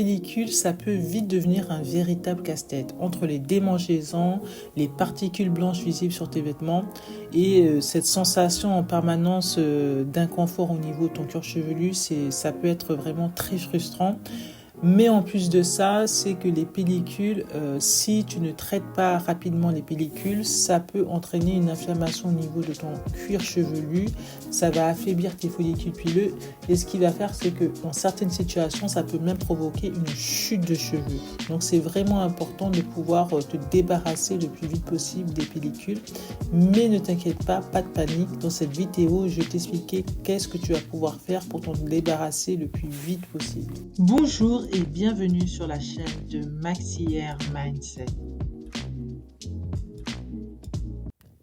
Pellicule, ça peut vite devenir un véritable casse-tête entre les démangeaisons, les particules blanches visibles sur tes vêtements et cette sensation en permanence d'inconfort au niveau de ton cuir chevelu. Ça peut être vraiment très frustrant. Mais en plus de ça, c'est que les pellicules, si tu ne traites pas rapidement les pellicules, ça peut entraîner une inflammation au niveau de ton cuir chevelu. Ça va affaiblir tes follicules pileux. Et ce qu'il va faire, c'est que dans certaines situations, ça peut même provoquer une chute de cheveux. Donc c'est vraiment important de pouvoir te débarrasser le plus vite possible des pellicules. Mais ne t'inquiète pas, pas de panique. Dans cette vidéo, je vais t'expliquer qu'est-ce que tu vas pouvoir faire pour t'en débarrasser le plus vite possible. Bonjour et bienvenue sur la chaîne de Maxi Air Mindset.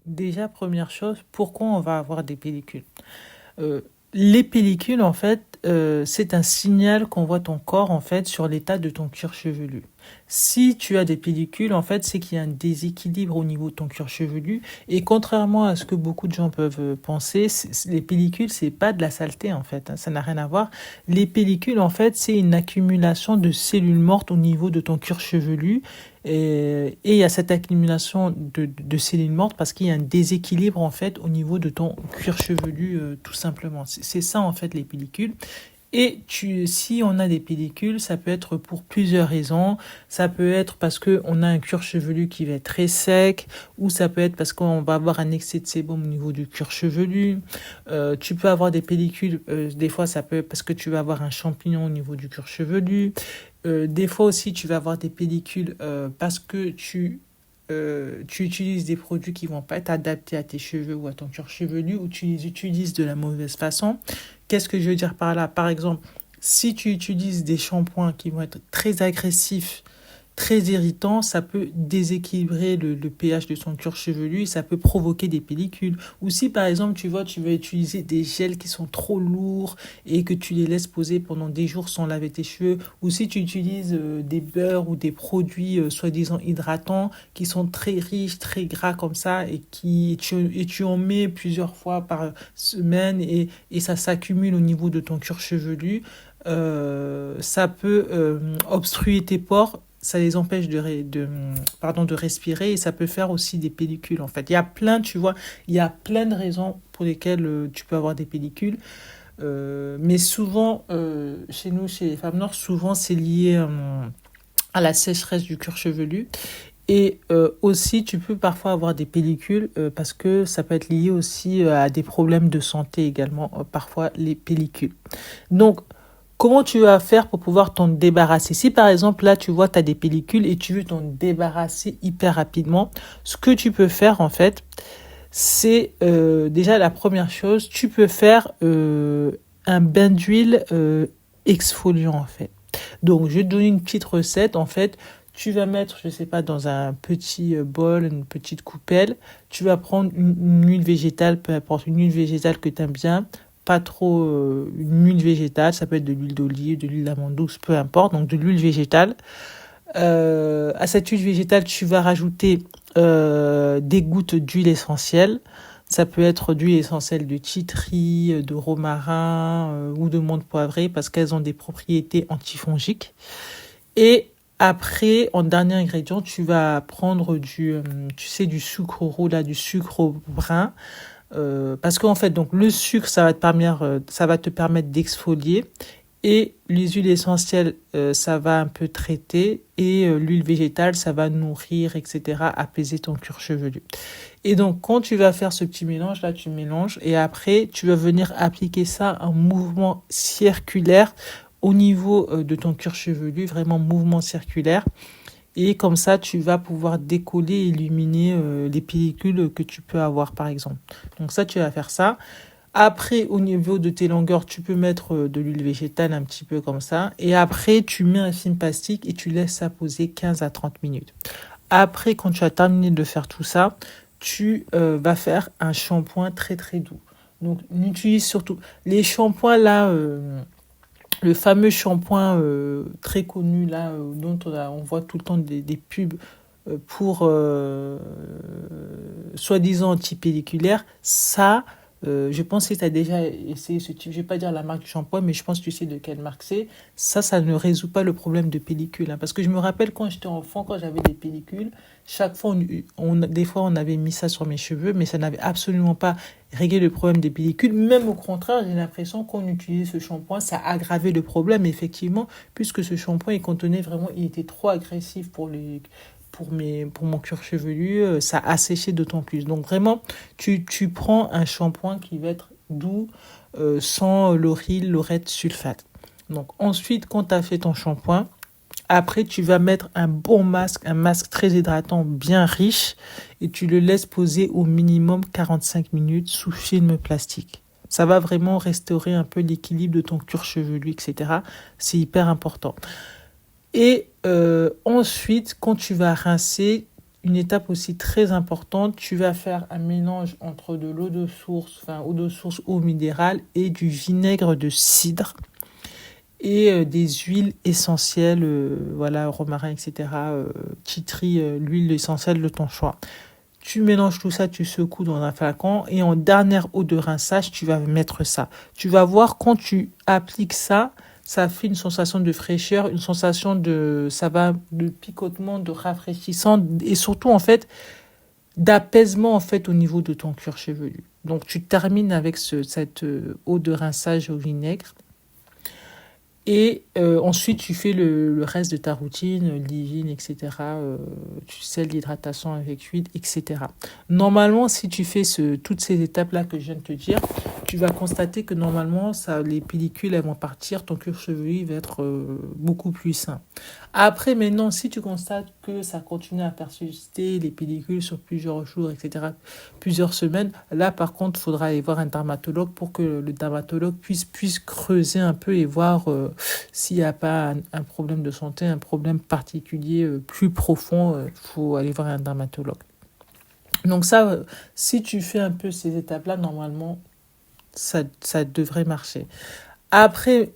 Déjà, première chose, pourquoi on va avoir des pellicules? Les pellicules, en fait, c'est un signal qu'envoie ton corps, en fait, sur l'état de ton cuir chevelu. Si tu as des pellicules, en fait, c'est qu'il y a un déséquilibre au niveau de ton cuir chevelu. Et contrairement à ce que beaucoup de gens peuvent penser, les pellicules, c'est pas de la saleté, en fait. Ça n'a rien à voir. Les pellicules, en fait, c'est une accumulation de cellules mortes au niveau de ton cuir chevelu. Et il y a cette accumulation de cellules mortes parce qu'il y a un déséquilibre, en fait, au niveau de ton cuir chevelu, tout simplement. C'est ça, en fait, les pellicules. Et si on a des pellicules, ça peut être pour plusieurs raisons. Ça peut être parce qu'on a un cuir chevelu qui va être très sec, ou ça peut être parce qu'on va avoir un excès de sébum au niveau du cuir chevelu. Tu peux avoir des pellicules, des fois ça peut être parce que tu vas avoir un champignon au niveau du cuir chevelu. Des fois aussi tu vas avoir des pellicules parce que tu utilises des produits qui vont pas être adaptés à tes cheveux ou à ton cuir chevelu, ou tu les utilises de la mauvaise façon. Qu'est-ce que je veux dire par là? Par exemple, si tu utilises des shampoings qui vont être très agressifs, très irritants, ça peut déséquilibrer le pH de son cuir chevelu et ça peut provoquer des pellicules. Ou si par exemple tu vas utiliser des gels qui sont trop lourds et que tu les laisses poser pendant des jours sans laver tes cheveux, ou si tu utilises des beurres ou des produits soi-disant hydratants qui sont très riches, très gras comme ça et tu en mets plusieurs fois par semaine et ça s'accumule au niveau de ton cuir chevelu, ça peut obstruer tes pores, ça les empêche de respirer et ça peut faire aussi des pellicules en fait. Il y a plein de raisons pour lesquelles tu peux avoir des pellicules. Mais souvent, chez nous, chez les femmes noires, souvent c'est lié à la sécheresse du cuir chevelu. Et aussi, tu peux parfois avoir des pellicules parce que ça peut être lié aussi à des problèmes de santé également, parfois les pellicules. Donc, comment tu vas faire pour pouvoir t'en débarrasser? Si par exemple là tu vois tu as des pellicules et tu veux t'en débarrasser hyper rapidement, ce que tu peux faire en fait, c'est déjà la première chose, tu peux faire un bain d'huile exfoliant en fait. Donc je vais te donner une petite recette en fait. Tu vas mettre, je sais pas, dans un petit bol, une petite coupelle, tu vas prendre une huile végétale, peu importe, une huile végétale que tu aimes bien, pas trop une huile végétale, ça peut être de l'huile d'olive, de l'huile d'amande douce, peu importe, donc de l'huile végétale. À cette huile végétale, tu vas rajouter des gouttes d'huile essentielle. Ça peut être d'huile essentielle de titri, de romarin ou de menthe poivrée parce qu'elles ont des propriétés antifongiques. Et après, en dernier ingrédient, tu vas prendre du sucre roux, là, du sucre brun. Parce qu'en fait, donc, le sucre, ça va te permettre d'exfolier. Et les huiles essentielles, ça va un peu traiter. Et l'huile végétale, ça va nourrir, etc., apaiser ton cuir chevelu. Et donc, quand tu vas faire ce petit mélange, là, tu mélanges. Et après, tu vas venir appliquer ça en mouvement circulaire au niveau de ton cuir chevelu, vraiment mouvement circulaire. Et comme ça, tu vas pouvoir décoller et illuminer les pellicules que tu peux avoir, par exemple. Donc ça, tu vas faire ça. Après, au niveau de tes longueurs, tu peux mettre de l'huile végétale un petit peu comme ça. Et après, tu mets un film plastique et tu laisses ça poser 15 à 30 minutes. Après, quand tu as terminé de faire tout ça, tu vas faire un shampoing très très doux. Donc, on utilise surtout les shampoings là... le fameux shampoing très connu là dont on voit tout le temps des pubs pour soi-disant antipelliculaire, ça Je pense que tu as déjà essayé ce type, je vais pas dire la marque du shampoing, mais je pense que tu sais de quelle marque c'est. Ça ne résout pas le problème de pellicule, hein. Parce que je me rappelle quand j'étais enfant, quand j'avais des pellicules, chaque fois, des fois, on avait mis ça sur mes cheveux, mais ça n'avait absolument pas réglé le problème des pellicules. Même au contraire, j'ai l'impression qu'on utilisait ce shampoing, ça aggravait le problème, effectivement, puisque ce shampoing, il contenait vraiment, il était trop agressif pour mon cuir chevelu, ça asséchait d'autant plus. Donc vraiment, tu prends un shampoing qui va être doux, sans lauryl, laurette, sulfate. Donc ensuite, quand tu as fait ton shampoing, après tu vas mettre un masque très hydratant, bien riche, et tu le laisses poser au minimum 45 minutes sous film plastique. Ça va vraiment restaurer un peu l'équilibre de ton cuir chevelu, etc. C'est hyper important. Et ensuite, quand tu vas rincer, une étape aussi très importante, tu vas faire un mélange entre de l'eau de source, enfin eau de source, eau minérale et du vinaigre de cidre et des huiles essentielles, voilà, romarin, etc., titri, l'huile essentielle de ton choix. Tu mélanges tout ça, tu secoues dans un flacon et en dernière eau de rinçage, tu vas mettre ça. Tu vas voir quand tu appliques ça, ça fait une sensation de fraîcheur, une sensation de picotement, de rafraîchissant et surtout en fait d'apaisement en fait au niveau de ton cuir chevelu. Donc tu termines avec cette eau de rinçage au vinaigre. Et ensuite, tu fais le reste de ta routine, l'hygiène, etc. Tu sais, l'hydratation avec huile, etc. Normalement, si tu fais toutes ces étapes-là que je viens de te dire, tu vas constater que normalement, les pellicules, elles vont partir, ton cuir chevelu va être beaucoup plus sain. Après, maintenant, si tu constates que ça continue à persister, les pellicules sur plusieurs jours, etc., plusieurs semaines, là, par contre, il faudra aller voir un dermatologue pour que le dermatologue puisse creuser un peu et voir s'il n'y a pas un problème de santé, un problème particulier plus profond, il faut aller voir un dermatologue. Donc ça, si tu fais un peu ces étapes-là, normalement, ça devrait marcher. Après,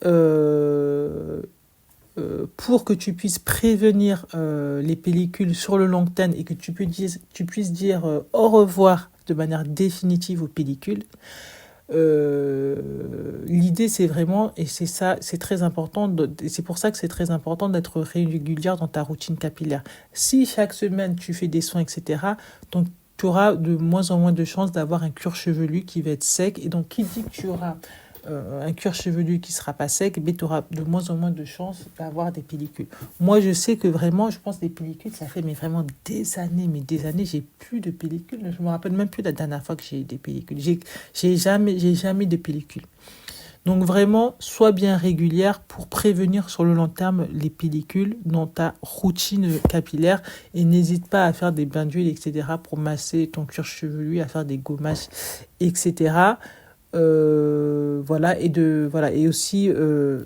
pour que tu puisses prévenir les pellicules sur le long terme et que tu puisses dire au revoir de manière définitive aux pellicules, l'idée c'est vraiment, et c'est ça, c'est très important, c'est pour ça que c'est très important d'être régulière dans ta routine capillaire. Si chaque semaine tu fais des soins, etc., donc tu auras de moins en moins de chances d'avoir un cuir chevelu qui va être sec. Et donc, qui dit que tu auras un cuir chevelu qui ne sera pas sec, mais tu auras de moins en moins de chances d'avoir des pellicules. Moi, je sais que vraiment, je pense que les pellicules, ça fait mais des années, j'ai plus de pellicules. Je me rappelle même plus la dernière fois que j'ai eu des pellicules. J'ai jamais de pellicules. Donc vraiment, sois bien régulière pour prévenir sur le long terme les pellicules dans ta routine capillaire et n'hésite pas à faire des bains d'huile, etc. pour masser ton cuir chevelu, à faire des gommages, etc. Et aussi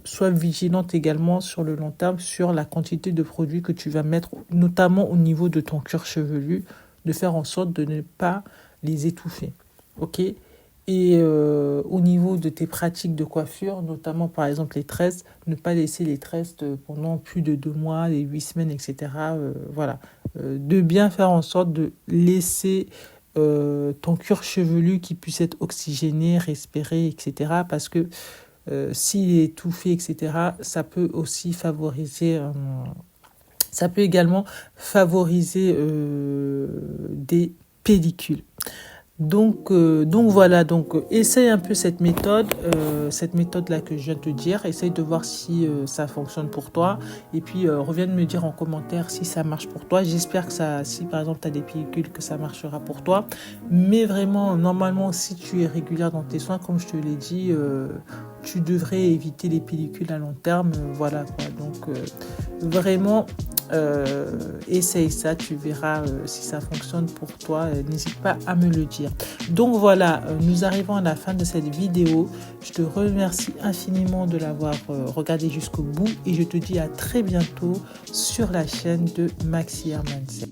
sois vigilante également sur le long terme sur la quantité de produits que tu vas mettre, notamment au niveau de ton cuir chevelu, de faire en sorte de ne pas les étouffer. Ok ? Et au niveau de tes pratiques de coiffure, notamment par exemple les tresses, ne pas laisser les tresses pendant plus de 2 mois, les 8 semaines, etc. De bien faire en sorte de laisser ton cuir chevelu qui puisse être oxygéné, respiré, etc. Parce que s'il est étouffé, etc., ça peut aussi favoriser... ça peut également favoriser des pellicules. Donc voilà, essaye un peu cette méthode-là que je viens de te dire, essaye de voir si ça fonctionne pour toi, et puis reviens de me dire en commentaire si ça marche pour toi. J'espère que si par exemple tu as des pellicules, que ça marchera pour toi, mais vraiment, normalement, si tu es régulière dans tes soins, comme je te l'ai dit, tu devrais éviter les pellicules à long terme, voilà quoi. Donc vraiment, essaye ça, tu verras si ça fonctionne pour toi, n'hésite pas à me le dire. Donc voilà, nous arrivons à la fin de cette vidéo. Je te remercie infiniment de l'avoir regardé jusqu'au bout et je te dis à très bientôt sur la chaîne de Maxi Hermansen.